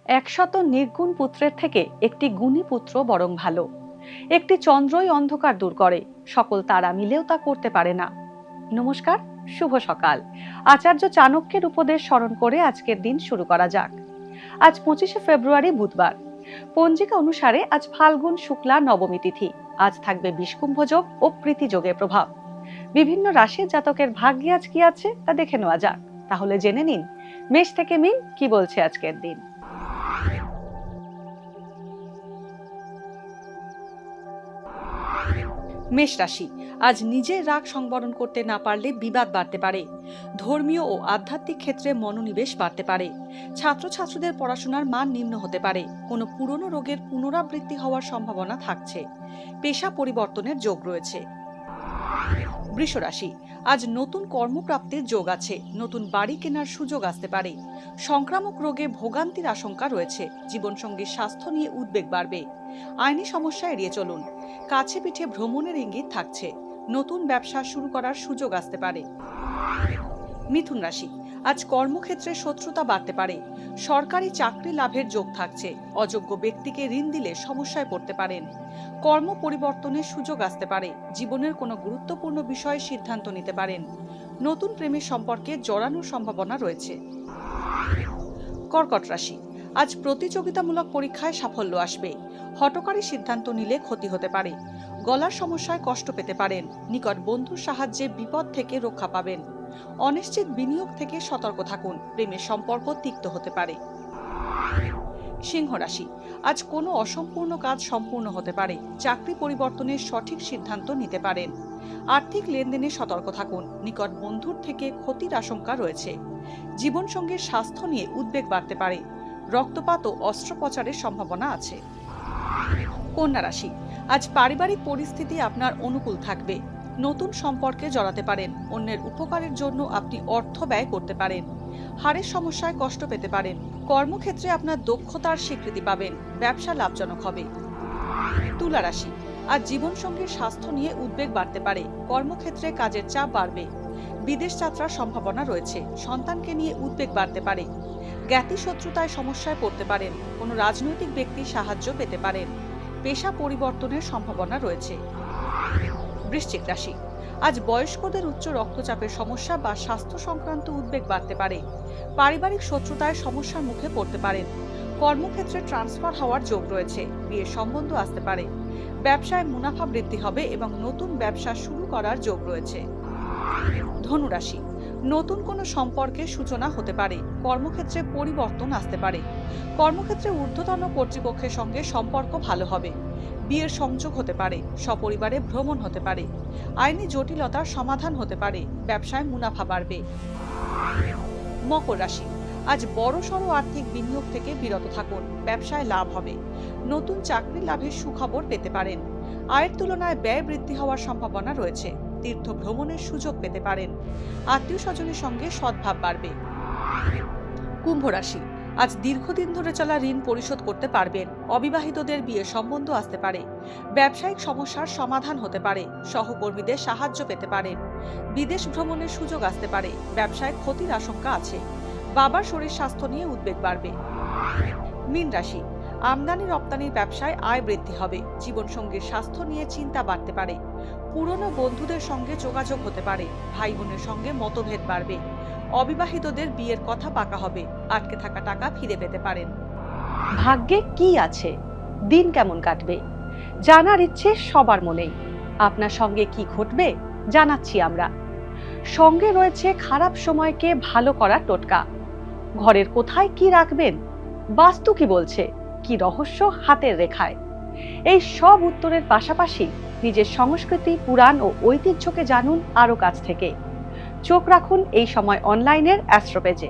একশত নির্গুণ পুত্রের থেকে একটি গুণী পুত্র বরং ভালো। একটি চন্দ্রই অন্ধকার দূর করে, সকল তারা মিলেও তা করতে পারে না। নমস্কার, শুভ সকাল। আচার্য চাণক্যের উপদেশ স্মরণ করে আজকের দিন শুরু করা যাক। আজ 25শে ফেব্রুয়ারি, বুধবার। পঞ্জিকা অনুসারে আজ ফাল্গুন শুক্লা নবমী তিথি। আজ থাকবে বিষকুম্ভ যোগ ও প্রীতি যোগের প্রভাব। বিভিন্ন রাশির জাতকের ভাগ্যে আজ কি আছে তা দেখে নেওয়া যাক। তাহলে জেনে নিন মেষ থেকে মিন কি বলছে আজকের দিন। মেষ রাশি, আজ নিজের রাগ সংবরণ করতে না পারলে বিবাদ বাড়তে পারে। ধর্মীয় ও আধ্যাত্মিক ক্ষেত্রে মনোনিবেশ বাড়তে পারে। ছাত্রছাত্রীদের পড়াশোনার মান নিম্ন হতে পারে। কোনো পুরনো রোগের পুনরাবৃত্তি হওয়ার সম্ভাবনা থাকছে। পেশা পরিবর্তনের যোগ রয়েছে। বৃষ রাশি, আজ নতুন কর্মপ্রাপ্তির যোগ আছে। নতুন বাড়ি কেনার সুযোগ আসতে পারে। সংক্রামক রোগে ভোগান্তির আশঙ্কা রয়েছে। জীবনসঙ্গীর স্বাস্থ্য নিয়ে উদ্বেগ বাড়বে। আইনি সমস্যা এড়িয়ে চলুন। কাছে পিঠে ভ্রমণের ইঙ্গিত থাকছে। নতুন ব্যবসা শুরু করার সুযোগ আসতে পারে। মিথুন রাশি, আজ কর্মক্ষেত্রে শত্রুতা বাড়তে পারে। সরকারি চাকরি লাভের যোগ থাকছে। অযোগ্য ব্যক্তিকে ঋণ দিলে সমস্যায় পড়তে পারেন। কর্ম পরিবর্তনের সুযোগ আসতে পারে। জীবনের কোনো গুরুত্বপূর্ণ বিষয়ে সিদ্ধান্ত নিতে পারেন। নতুন প্রেমের সম্পর্কে জড়ানোর সম্ভাবনা রয়েছে। কর্কট রাশি, আজ প্রতিযোগিতামূলক পরীক্ষায় সাফল্য আসবে। হঠকারী সিদ্ধান্ত নিলে ক্ষতি হতে পারে। গলার সমস্যায় কষ্ট পেতে পারেন। নিকট বন্ধুর সাহায্যে বিপদ থেকে রক্ষা পাবেন। অনিশ্চিত বিনিয়োগ থেকে সতর্ক থাকুন। প্রেমের সম্পর্ক তিক্ত হতে পারে। সিংহ রাশি, আজ কোনো অসম্পূর্ণ কাজ সম্পূর্ণ হতে পারে। চাকরি পরিবর্তনের সঠিক সিদ্ধান্ত নিতে পারেন। আর্থিক লেনদেনে সতর্ক থাকুন। নিকট বন্ধুর থেকে ক্ষতির আশঙ্কা রয়েছে। জীবনসঙ্গীর স্বাস্থ্য নিয়ে উদ্বেগ বাড়তে পারে। রক্তপাত ও অস্ত্রোপচারের সম্ভাবনা আছে। কন্যা রাশি, আজ পারিবারিক পরিস্থিতি আপনার অনুকূল থাকবে। নতুন সম্পর্কে জড়াতে পারেন। অন্যের উপকারের জন্য আপনি অর্থ ব্যয় করতে পারেন। হাড়ের সমস্যায় কষ্ট পেতে পারেন। কর্মক্ষেত্রে আপনার দক্ষতার স্বীকৃতি পাবেন। ব্যবসা লাভজনক হবে। তুলা রাশি, আজ জীবনসঙ্গীর স্বাস্থ্য নিয়ে উদ্বেগ বাড়তে পারে। কর্মক্ষেত্রে কাজের চাপ বাড়বে। বিদেশ যাত্রার সম্ভাবনা রয়েছে। সন্তানকে নিয়ে উদ্বেগ বাড়তে পারে। জ্ঞাতি শত্রুতায় সমস্যায় পড়তে পারেন। কোনো রাজনৈতিক ব্যক্তির সাহায্য পেতে পারেন। পেশা পরিবর্তনের সম্ভাবনা রয়েছে। বৃশ্চিক রাশি, আজ বয়স্কদের উচ্চ রক্তচাপের সমস্যা বা স্বাস্থ্য সংক্রান্ত উদ্বেগ বাড়তে পারে। পারিবারিক শত্রুতায় সমস্যার মুখে পড়তে পারেন। কর্মক্ষেত্রে ট্রান্সফার হওয়ার যোগ রয়েছে। বিয়ের সম্বন্ধ আসতে পারে। ব্যবসায় মুনাফা বৃদ্ধি হবে এবং নতুন ব্যবসা শুরু করার যোগ রয়েছে। ধনু রাশি, নতুন কোনো সম্পর্কের সূচনা হতে পারে। কর্মক্ষেত্রে পরিবর্তন আসতে পারে। কর্মক্ষেত্রে ঊর্ধ্বতন কর্তৃপক্ষের সঙ্গে সম্পর্ক ভালো হবে। বিয়ের সংযোগ হতে পারে। সপরিবারে ভ্রমণ হতে পারে। আইনি জটিলতার সমাধান হতে পারে। ব্যবসায় মুনাফা বাড়বে। মকর রাশি, আজ বড়সড় আর্থিক বিনিয়োগ থেকে বিরত থাকুন। ব্যবসায় লাভ হবে। নতুন চাকরি লাভের সুখবর পেতে পারেন। আয়ের তুলনায় ব্যয় বৃদ্ধি হওয়ার সম্ভাবনা রয়েছে। তীর্থ ভ্রমণের সুযোগ পেতে পারেন। আত্মীয় স্বজনের সঙ্গে সদ্ভাব বাড়বে। কুম্ভ রাশি, আজ দীর্ঘদিন ধরে চলা ঋণ পরিশোধ করতে পারবেন। অবিবাহিতদের বিয়ের সম্বন্ধ আসতে পারে। ব্যবসায়িক সমস্যার সমাধান হতে পারে। সহকর্মীদের সাহায্য পেতে পারেন। বিদেশ ভ্রমণের সুযোগ আসতে পারে। ব্যবসায় ক্ষতির আশঙ্কা আছে। বাবার শরীর স্বাস্থ্য নিয়ে উদ্বেগ বাড়বে। মীন রাশি, আমদানি রপ্তানির ব্যবসায় আয় বৃদ্ধি হবে। জীবনসঙ্গীর স্বাস্থ্য নিয়ে চিন্তা বাড়তে পারে। পুরনো বন্ধুদের সঙ্গে যোগাযোগ হতে পারে। ভাই বোনের সঙ্গে মতভেদ বাড়বে। অবিবাহিতদের বিয়ের কথা পাকা হবে। আটকে থাকা টাকা ফিরে পেতে পারেন। ভাগ্যে কি আছে, দিন কেমন কাটবে, জানার ইচ্ছে সবার মনেই। আপনার সঙ্গে কি ঘটবে জানাচ্ছি আমরা। সঙ্গে রয়েছে খারাপ সময়কে ভালো করার টোটকা। ঘরের কোথায় কি রাখবেন, বাস্তু কি বলছে, কি রহস্য হাতের রেখায়। এই সব উত্তরের পাশাপাশি নিজের সংস্কৃতি, পুরাণ ও ঐতিহ্যকে জানুন আরো কাছ থেকে। চোখ রাখুন এই সময় অনলাইনের অ্যাস্ট্রো পেজে।